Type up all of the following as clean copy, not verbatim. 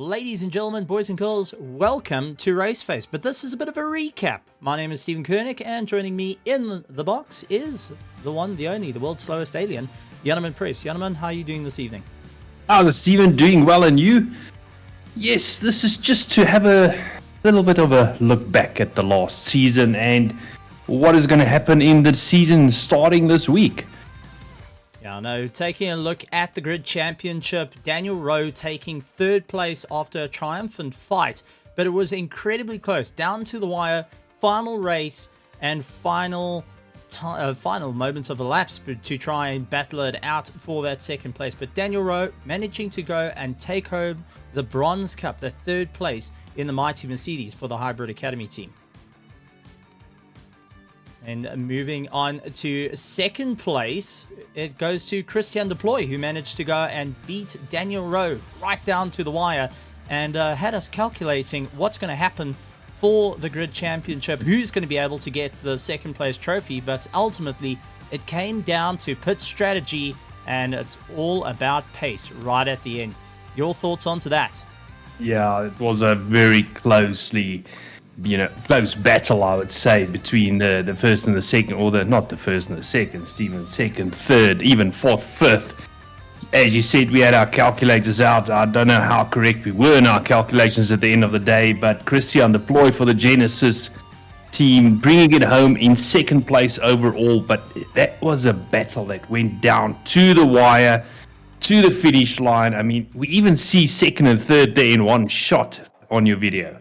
Ladies and gentlemen, boys and girls, welcome to Raceface. But this is a bit of a recap. My name is Stephen Kernick, and joining me in the box is the one, the only, the world's slowest alien, Janneman Pruis. Janneman, how are you doing this evening? How's it, Stephen? Doing well, and you? Yes, this is just to have a little bit of a look back at the last season and what is going to happen in the season starting this week. Yeah, I know. Taking a look at the Grid Championship, Daniel Rowe taking third place after a triumphant fight, but it was incredibly close, down to the wire, final race, and final moments of elapse to try and battle it out for that second place. But Daniel Rowe managing to go and take home the Bronze Cup, the third place in the mighty Mercedes for the Hybrid Academy team. And moving on to second place, it goes to Christian Deploy, who managed to go and beat Daniel Rowe right down to the wire and had us calculating what's going to happen for the Grid Championship, who's going to be able to get the second place trophy. But ultimately, it came down to pit strategy, and it's all about pace right at the end. Your thoughts onto that? Yeah, it was a very close battle, I would say, between the first and the second, or not the first and the second, Stephen, second, third, even fourth, fifth. As you said, we had our calculators out. I don't know how correct we were in our calculations at the end of the day, but Christian Deploy for the Genesis team, bringing it home in second place overall. But that was a battle that went down to the wire, to the finish line. I mean, we even see second and third there in one shot on your video.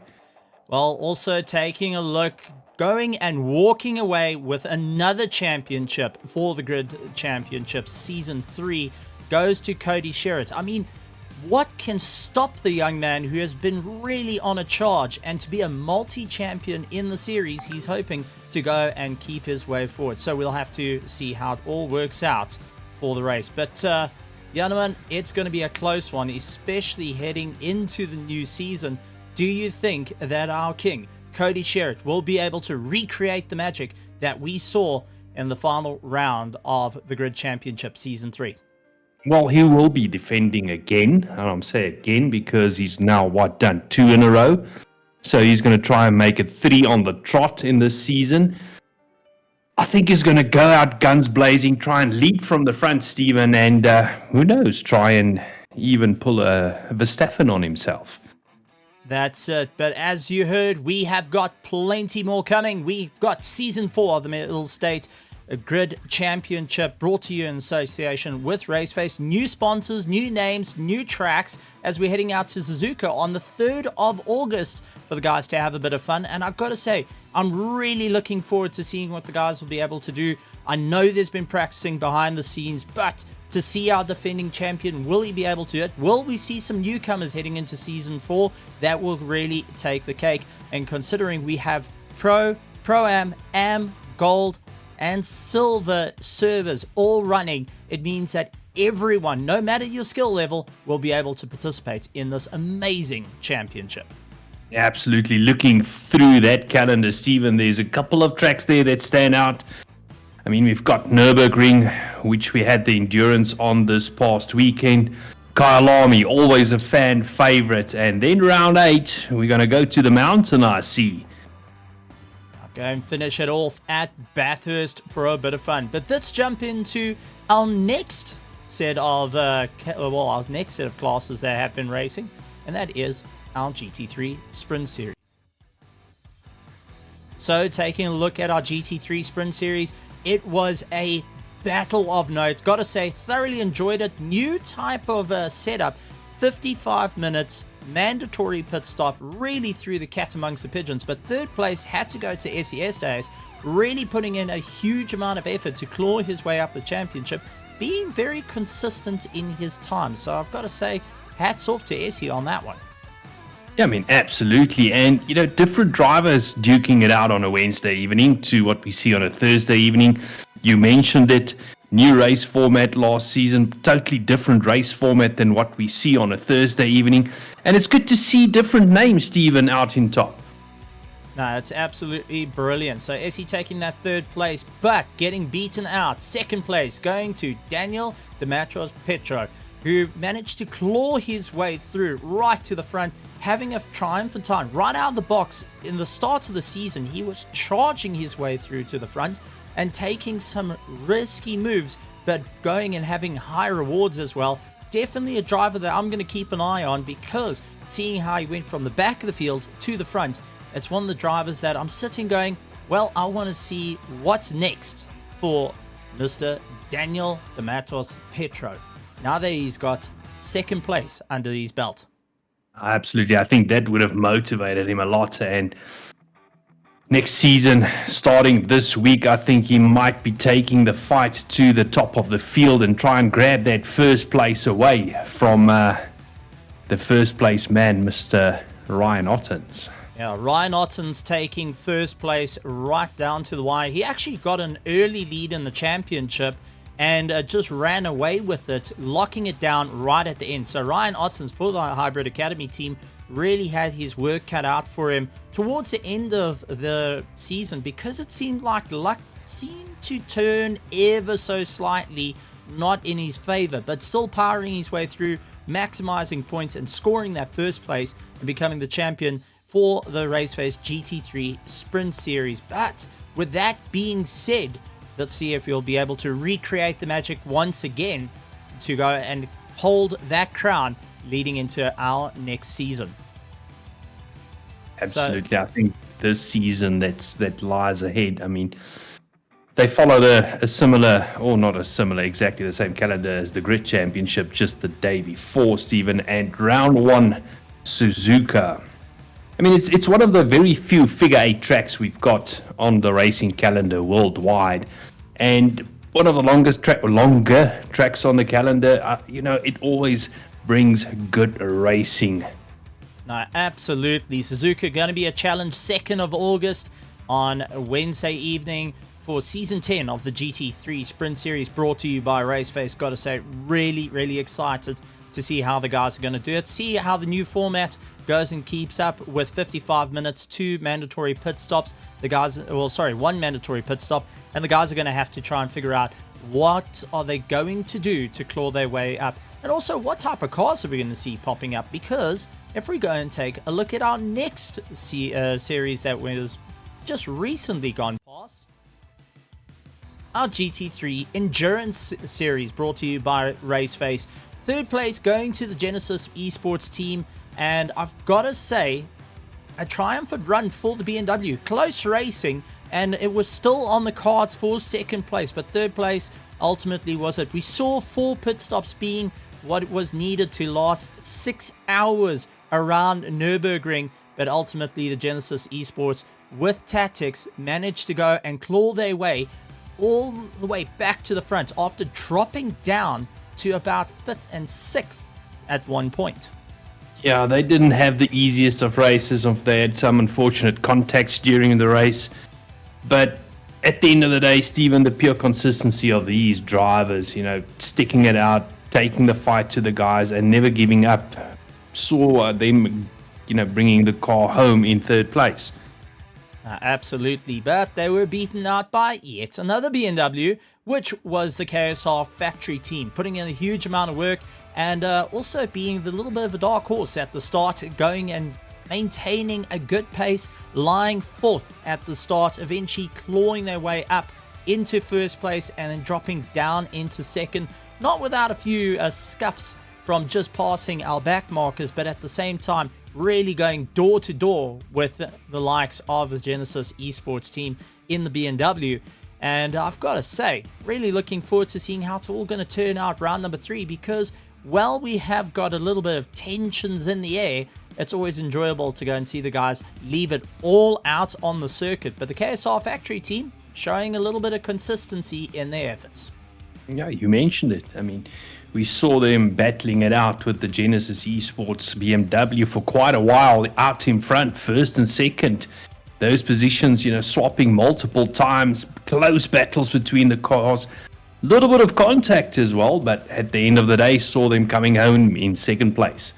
Well, also taking a look, going and walking away with another championship for the Grid Championship Season 3 goes to Cody Sherritt. I mean, what can stop the young man who has been really on a charge, and to be a multi-champion in the series, he's hoping to go and keep his way forward. So we'll have to see how it all works out for the race. But Janneman, it's going to be a close one, especially heading into the new season. Do you think that our king, Cody Sherritt, will be able to recreate the magic that we saw in the final round of the Grid Championship Season 3? Well, he will be defending again, and I'm saying again because he's now, done 2 in a row. So he's going to try and make it 3 on the trot in this season. I think he's going to go out guns blazing, try and lead from the front, Stephen, and who knows, try and even pull a Verstappen on himself. That's it. But as you heard, we have got plenty more coming. We've got Season 4 of the Middle State Grid Championship, brought to you in association with Raceface. New sponsors, new names, new tracks as we're heading out to Suzuka on the 3rd of August for the guys to have a bit of fun. And I've got to say, I'm really looking forward to seeing what the guys will be able to do. I know there's been practicing behind the scenes, but to see our defending champion, will he be able to do it? Will we see some newcomers heading into Season 4? That will really take the cake. And considering we have Pro, Pro-Am, Am, Gold, and Silver servers all running, it means that everyone, no matter your skill level, will be able to participate in this amazing championship. Absolutely. Looking through that calendar, Stephen, there's a couple of tracks there that stand out. I mean, we've got Nürburgring, which we had the endurance on this past weekend. Kyalami, always a fan favorite. And then round 8, we're going to go to the mountain, I see. Go and finish it off at Bathurst for a bit of fun. But let's jump into our next set of classes that have been racing, and that is our GT3 Sprint Series. So taking a look at our GT3 Sprint Series, it was a battle of note. Gotta say, thoroughly enjoyed it. New type of setup, 55 minutes, mandatory pit stop, really threw the cat amongst the pigeons. But third place had to go to SES Days, really putting in a huge amount of effort to claw his way up the championship, being very consistent in his time. So I've got to say, hats off to SE on that one. Yeah, I mean, absolutely. And, different drivers duking it out on a Wednesday evening to what we see on a Thursday evening. You mentioned it. New race format last season, totally different race format than what we see on a Thursday evening. And it's good to see different names, Stephen, out in top. No, it's absolutely brilliant. So Essie taking that third place, but getting beaten out. Second place going to Daniel Dematros Petro. who managed to claw his way through right to the front, having a triumphant time right out of the box. In the start of the season, he was charging his way through to the front and taking some risky moves, but going and having high rewards as well. Definitely a driver that I'm going to keep an eye on, because seeing how he went from the back of the field to the front, it's one of the drivers that I'm sitting going, well, I want to see what's next for Mr. Daniel de Matos Petro, now that he's got second place under his belt. Absolutely. I think that would have motivated him a lot. And next season, starting this week, I think he might be taking the fight to the top of the field and try and grab that first place away from the first place man, Mr. Ryan Ottens. Yeah, Ryan Ottens taking first place right down to the wire. He actually got an early lead in the championship and just ran away with it, locking it down right at the end. So Ryan Ottens for the Hybrid Academy team really had his work cut out for him towards the end of the season, because it seemed like luck seemed to turn ever so slightly not in his favor, but still powering his way through, maximizing points and scoring that first place and becoming the champion for the Raceface GT3 Sprint Series. But with that being said, let's see if you'll be able to recreate the magic once again to go and hold that crown leading into our next season. Absolutely. I think this season that lies ahead, I mean, they followed a similar, or not a similar, exactly the same calendar as the Grid Championship just the day before, Stephen, and round one, Suzuka. I mean, it's one of the very few figure 8 tracks we've got on the racing calendar worldwide, and one of the longer tracks on the calendar. It always brings good racing. No, absolutely. Suzuka going to be a challenge 2nd of August on Wednesday evening for Season 10 of the GT3 Sprint Series, brought to you by Raceface. Got to say, really, really excited to see how the guys are going to do it. See how the new format goes and keeps up with 55 minutes, 2 mandatory pit stops. One mandatory pit stop. And the guys are going to have to try and figure out what are they going to do to claw their way up. And also, what type of cars are we going to see popping up? Because if we go and take a look at our next series that was just recently gone past, our GT3 Endurance Series, brought to you by Raceface. 3rd place going to the Genesis Esports team. And I've got to say, a triumphant run for the BMW. Close racing, and it was still on the cards for 2nd place. But 3rd place ultimately was it. We saw 4 pit stops being what was needed to last 6 hours around Nürburgring. But ultimately, the Genesis Esports, with tactics, managed to go and claw their way all the way back to the front after dropping down to about 5th and 6th at one point. Yeah, they didn't have the easiest of races. They had some unfortunate contacts during the race. But at the end of the day, Stephen, the pure consistency of these drivers, sticking it out, taking the fight to the guys and never giving up, saw them, bringing the car home in 3rd place. Absolutely, but they were beaten out by yet another BMW, which was the KSR factory team, putting in a huge amount of work and also being the little bit of a dark horse at the start, going and maintaining a good pace, lying 4th at the start, eventually clawing their way up into 1st place and then dropping down into 2nd, not without a few scuffs from just passing our back markers, but at the same time really going door to door with the likes of the Genesis Esports team in the BMW. And I've got to say, really looking forward to seeing how it's all going to turn out round number 3, because while we have got a little bit of tensions in the air, it's always enjoyable to go and see the guys leave it all out on the circuit. But the KSR factory team showing a little bit of consistency in their efforts. Yeah, you mentioned it. I mean, we saw them battling it out with the Genesis Esports BMW for quite a while, out in front, 1st and 2nd. Those positions, swapping multiple times, close battles between the cars, a little bit of contact as well, but at the end of the day, saw them coming home in 2nd place.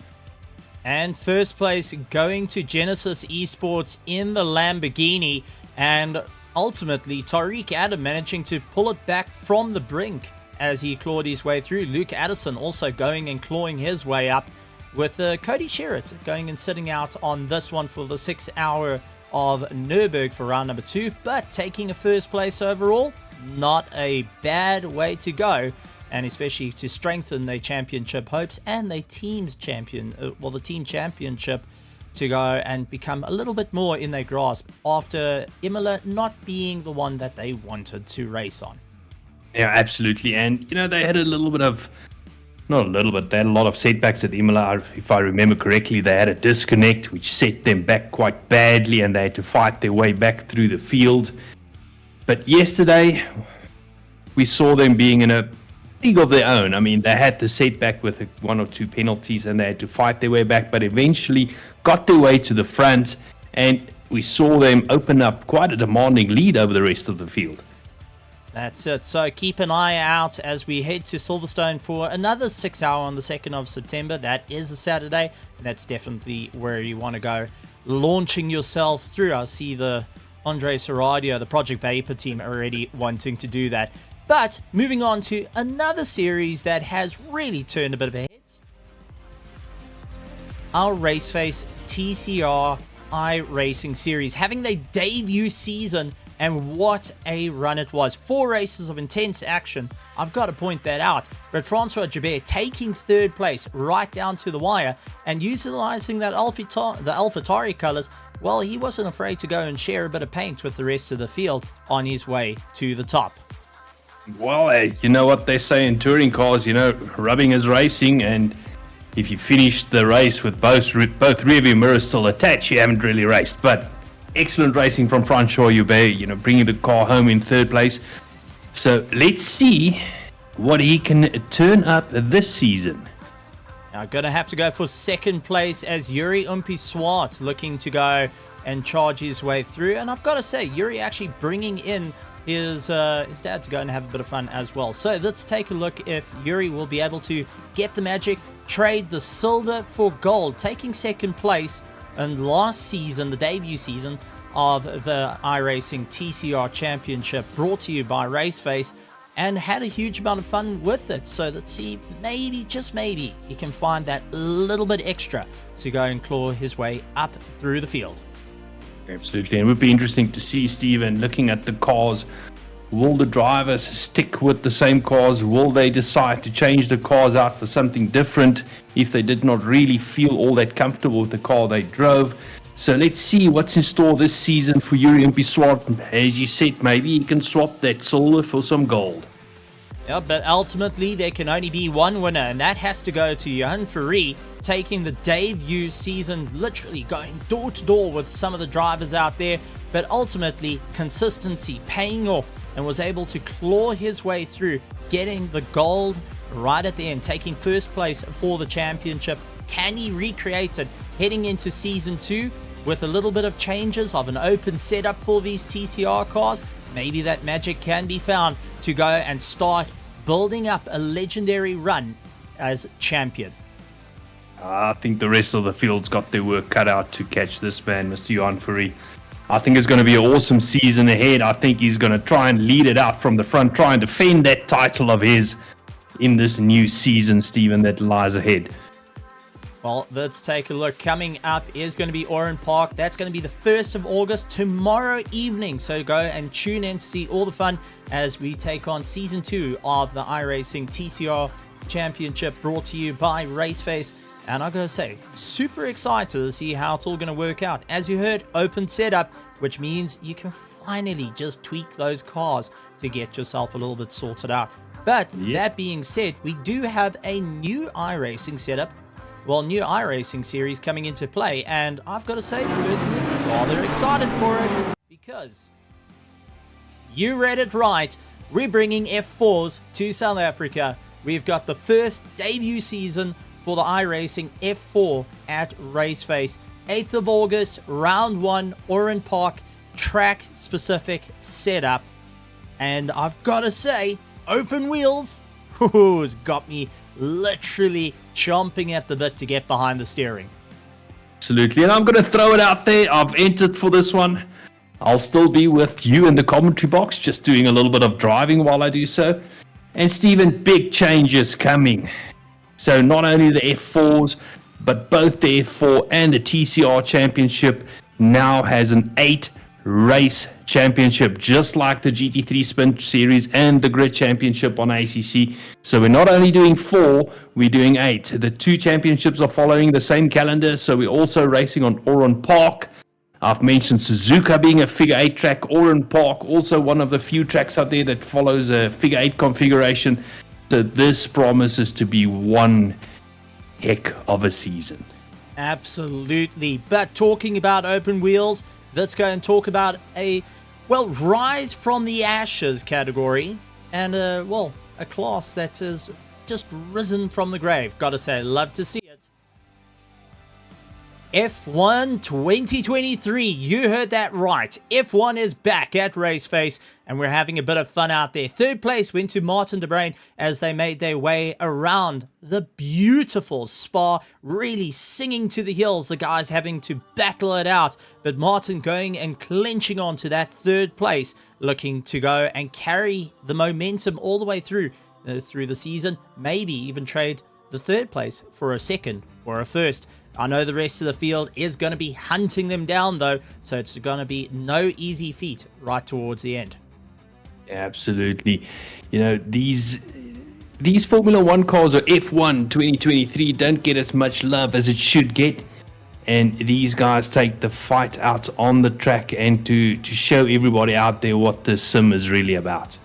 And 1st place going to Genesis Esports in the Lamborghini, and ultimately Tariq Adam managing to pull it back from the brink as he clawed his way through. Luke Addison also going and clawing his way up, with Cody Sherritt going and sitting out on this one for the 6 hour of Nürburgring for round number 2, but taking a first place overall. Not a bad way to go, and especially to strengthen their championship hopes and their team's the team championship to go and become a little bit more in their grasp after Imola not being the one that they wanted to race on. Yeah, absolutely. And, they had a little bit of, not a little bit, they had a lot of setbacks at Imola. If I remember correctly, they had a disconnect which set them back quite badly, and they had to fight their way back through the field. But yesterday, we saw them being in a league of their own. I mean, they had the setback with 1 or 2 penalties, and they had to fight their way back, but eventually got their way to the front, and we saw them open up quite a demanding lead over the rest of the field. That's it. So keep an eye out as we head to Silverstone for another 6 hour on the 2nd of September. That is a Saturday, and that's definitely where you want to go, launching yourself through. I see the Andre Saradio, the Project Vapor team, already wanting to do that. But moving on to another series that has really turned a bit of a head. Our Raceface TCR iRacing series having their debut season, and what a run it was. 4 races of intense action. I've got to point that out. But Francois Joubert taking 3rd place right down to the wire, and utilizing that the AlphaTauri colors. Well, he wasn't afraid to go and share a bit of paint with the rest of the field on his way to the top. Well, you know what they say in touring cars, rubbing is racing, and if you finish the race with both rearview mirrors still attached, you haven't really raced. But excellent racing from Francois Joubert, bringing the car home in 3rd place. So let's see what he can turn up this season. Now, going to have to go for 2nd place as Yuri Umpi-Swart looking to go and charge his way through. And I've got to say, Yuri actually bringing in his dad to go and have a bit of fun as well. So let's take a look if Yuri will be able to get the magic, trade the silver for gold, taking 2nd place in last season, the debut season of the iRacing TCR Championship, brought to you by Raceface, and had a huge amount of fun with it. So let's see, maybe, just maybe, he can find that little bit extra to go and claw his way up through the field. Absolutely, and it would be interesting to see, Steven, looking at the cars. Will the drivers stick with the same cars? Will they decide to change the cars out for something different if they did not really feel all that comfortable with the car they drove? So let's see what's in store this season for Yuri Umpi-Swart. As you said, maybe he can swap that silver for some gold. Yeah, but ultimately there can only be one winner, and that has to go to Johan Fourie, taking the debut season, literally going door to door with some of the drivers out there, but ultimately consistency paying off, and was able to claw his way through, getting the gold right at the end, taking 1st place for the championship. Can he recreate it heading into season 2 with a little bit of changes of an open setup for these TCR cars? Maybe that magic can be found to go and start building up a legendary run as champion. I think the rest of the field's got their work cut out to catch this man, Mr. Johan Fourie. I think it's going to be an awesome season ahead. I think he's going to try and lead it out from the front, try and defend that title of his in this new season, Stephen, that lies ahead. Well, let's take a look. Coming up is going to be Oran Park. That's going to be the 1st of August, tomorrow evening. So go and tune in to see all the fun as we take on Season 2 of the iRacing TCR Championship, brought to you by Raceface. And I gotta say, super excited to see how it's all going to work out. As you heard, open setup, which means you can finally just tweak those cars to get yourself a little bit sorted out. But that being said, we do have a new iRacing setup. Well, new iRacing series coming into play, and I've got to say, personally, rather excited for it, because you read it right, we're bringing F4s to South Africa. We've got the first debut season for the iRacing F4 at Raceface. 8th of August, round 1, Oran Park, track-specific setup. And I've got to say, open wheels, has got me literally chomping at the bit to get behind the steering. Absolutely, and I'm going to throw it out there. I've entered for this one. I'll still be with you in the commentary box, just doing a little bit of driving while I do so. And Stephen, big changes coming. So not only the F4s, but both the F4 and the TCR Championship now has an 8-race championship, just like the GT3 Sprint Series and the Grid Championship on ACC. So we're not only doing 4, we're doing 8. The 2 championships are following the same calendar, so we're also racing on Oran Park. I've mentioned Suzuka being a figure 8 track, Oran Park also one of the few tracks out there that follows a figure 8 configuration. So this promises to be one heck of a season. Absolutely. But talking about open wheels, let's go and talk about a rise from the ashes category and a class that has just risen from the grave. Gotta say, love to see it. F1 2023, you heard that right. F1 is back at Raceface, and we're having a bit of fun out there. Third place went to Martin de Bruin as they made their way around the beautiful Spa, really singing to the hills, the guys having to battle it out, but Martin going and clinching on to that third place, looking to go and carry the momentum all the way through the season, maybe even trade the third place for a second or a first. I know the rest of the field is going to be hunting them down though, so it's going to be no easy feat right towards the end. Absolutely. You know, these Formula 1 cars, or F1 2023, don't get as much love as it should get. And these guys take the fight out on the track and to show everybody out there what the sim is really about.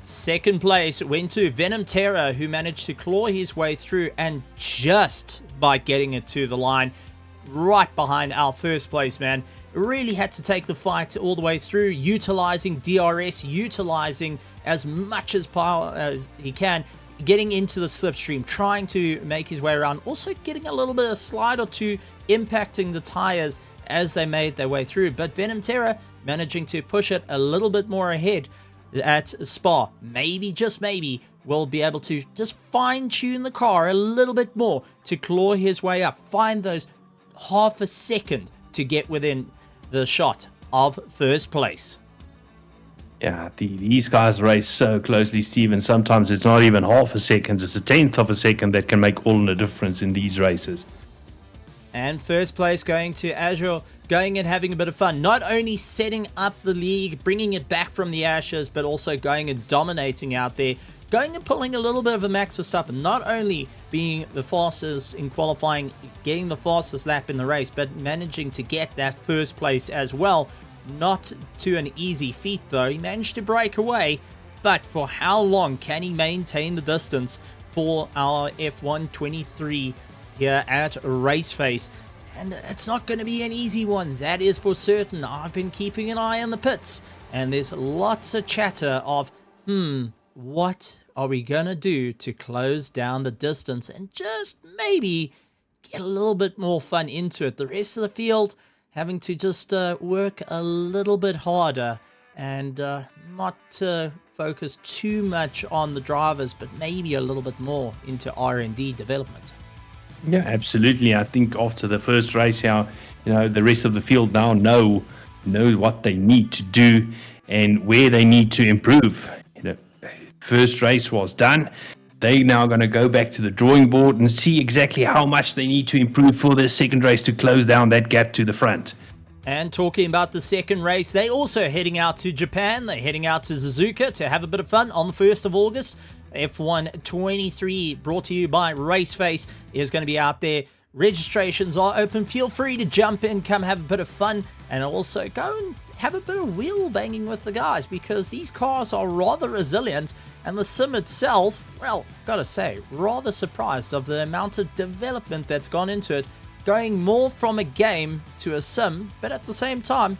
Second place went to Venom Terror, who managed to claw his way through, and just by getting it to the line, right behind our first place man, really had to take the fight all the way through, utilizing DRS, utilizing as much as power as he can, getting into the slipstream, trying to make his way around, also getting a little bit of slide or two, impacting the tires as they made their way through. But Venom Terror managing to push it a little bit more ahead at Spa. Maybe, just maybe, will be able to just fine-tune the car a little bit more to claw his way up, find those half a second to get within the shot of first place. Yeah, these guys race so closely, Stephen. Sometimes it's not even half a second, it's a tenth of a second that can make all the difference in these races. And first place going to Azure, going and having a bit of fun. Not only setting up the league, bringing it back from the ashes, but also going and dominating out there. Going and pulling a little bit of a Max Verstappen. Not only being the fastest in qualifying, getting the fastest lap in the race, but managing to get that first place as well. Not to an easy feat though. He managed to break away. But for how long can he maintain the distance for our F1 23 here at Raceface? And it's not going to be an easy one, that is for certain. I've been keeping an eye on the pits, and there's lots of chatter of, what are we going to do to close down the distance and just maybe get a little bit more fun into it. The rest of the field having to just work a little bit harder and not focus too much on the drivers, but maybe a little bit more into R&D development. Yeah, absolutely. I think after the first race, the rest of the field now know what they need to do and where they need to improve. First race was done. They're now going to go back to the drawing board and see exactly how much they need to improve for their second race to close down that gap to the front. And talking about the second race, they also heading out to Japan. They're heading out to Suzuka to have a bit of fun on the 1st of August. F1 23 brought to you by Raceface is going to be out there. Registrations are open. Feel free to jump in, come have a bit of fun, and also go and have a bit of wheel banging with the guys, because these cars are rather resilient, and the sim itself, well, gotta say, rather surprised of the amount of development that's gone into it, going more from a game to a sim, but at the same time,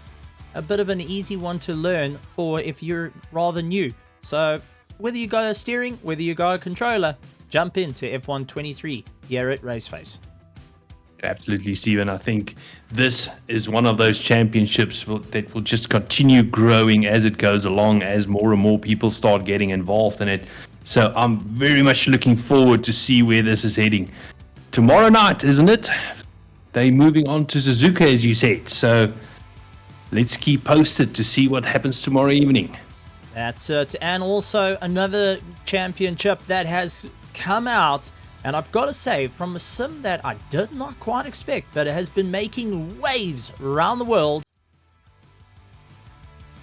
a bit of an easy one to learn for if you're rather new. So whether you go steering, whether you go a controller, jump into F1 23 here at Raceface. Absolutely, Stephen. I think this is one of those championships that will just continue growing as it goes along, as more and more people start getting involved in it. So I'm very much looking forward to see where this is heading. Tomorrow night, isn't it? They're moving on to Suzuka, as you said. So let's keep posted to see what happens tomorrow evening. That's it. And also another championship that has come out, and I've got to say, from a sim that I did not quite expect, but it has been making waves around the world.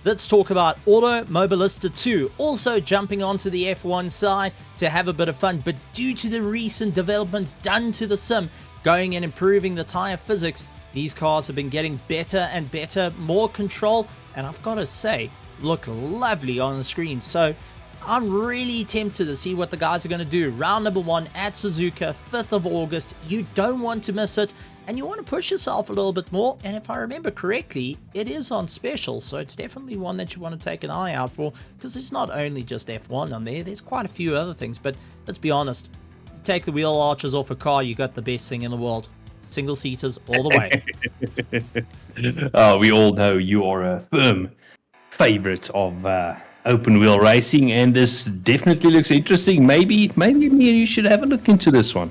Let's talk about Automobilista II, also jumping onto the F1 side to have a bit of fun, but due to the recent developments done to the sim, going and improving the tire physics, these cars have been getting better and better, more control, and I've got to say, look lovely on the screen. So I'm really tempted to see what the guys are going to do. Round number 1 at Suzuka, 5th of August. You don't want to miss it, and you want to push yourself a little bit more. And if I remember correctly, it is on special, so it's definitely one that you want to take an eye out for, because it's not only just F1 on there, there's quite a few other things. But let's be honest, take the wheel arches off a car, you got the best thing in the world. Single seaters all the way. Oh, we all know you are a firm favorite of open wheel racing, and this definitely looks interesting. Maybe you should have a look into this one.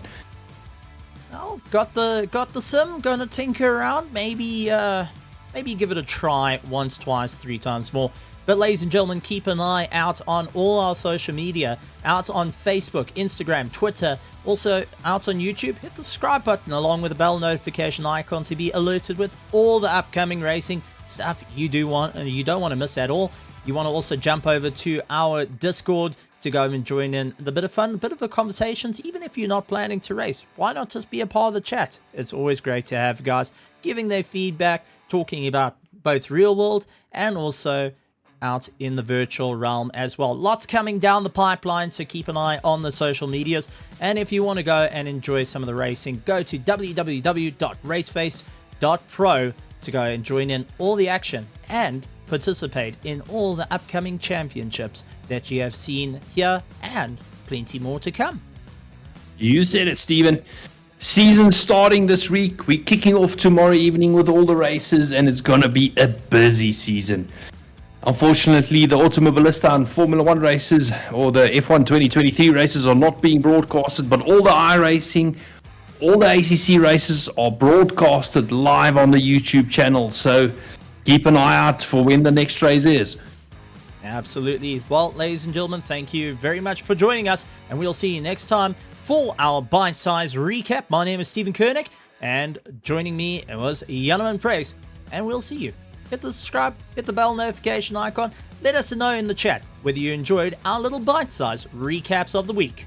Oh, got the sim, gonna tinker around, maybe give it a try once, twice, 3 times more. But ladies and gentlemen, keep an eye out on all our social media, out on Facebook, Instagram, Twitter, also out on YouTube. Hit the subscribe button along with the bell notification icon to be alerted with all the upcoming racing stuff you don't want to miss at all. You want to also jump over to our Discord to go and join in the bit of fun, a bit of the conversations, even if you're not planning to race. Why not just be a part of the chat? It's always great to have guys giving their feedback, talking about both real world and also out in the virtual realm as well. Lots coming down the pipeline, so keep an eye on the social medias. And if you want to go and enjoy some of the racing, go to www.Raceface.pro to go and join in all the action and participate in all the upcoming championships that you have seen here, and plenty more to come. You said it, Stephen. Season starting this week. We're kicking off tomorrow evening with all the races, and it's going to be a busy season. Unfortunately, the Automobilista and Formula 1 races, or the F1 2023 races, are not being broadcasted, but all the iRacing, all the ACC races are broadcasted live on the YouTube channel. So keep an eye out for when the next race is. Absolutely. Well, ladies and gentlemen, thank you very much for joining us, and we'll see you next time for our bite-sized recap. My name is Stephen Kernick, and joining me was Janneman Pruis, and we'll see you. Hit the subscribe, hit the bell notification icon. Let us know in the chat whether you enjoyed our little bite-sized recaps of the week.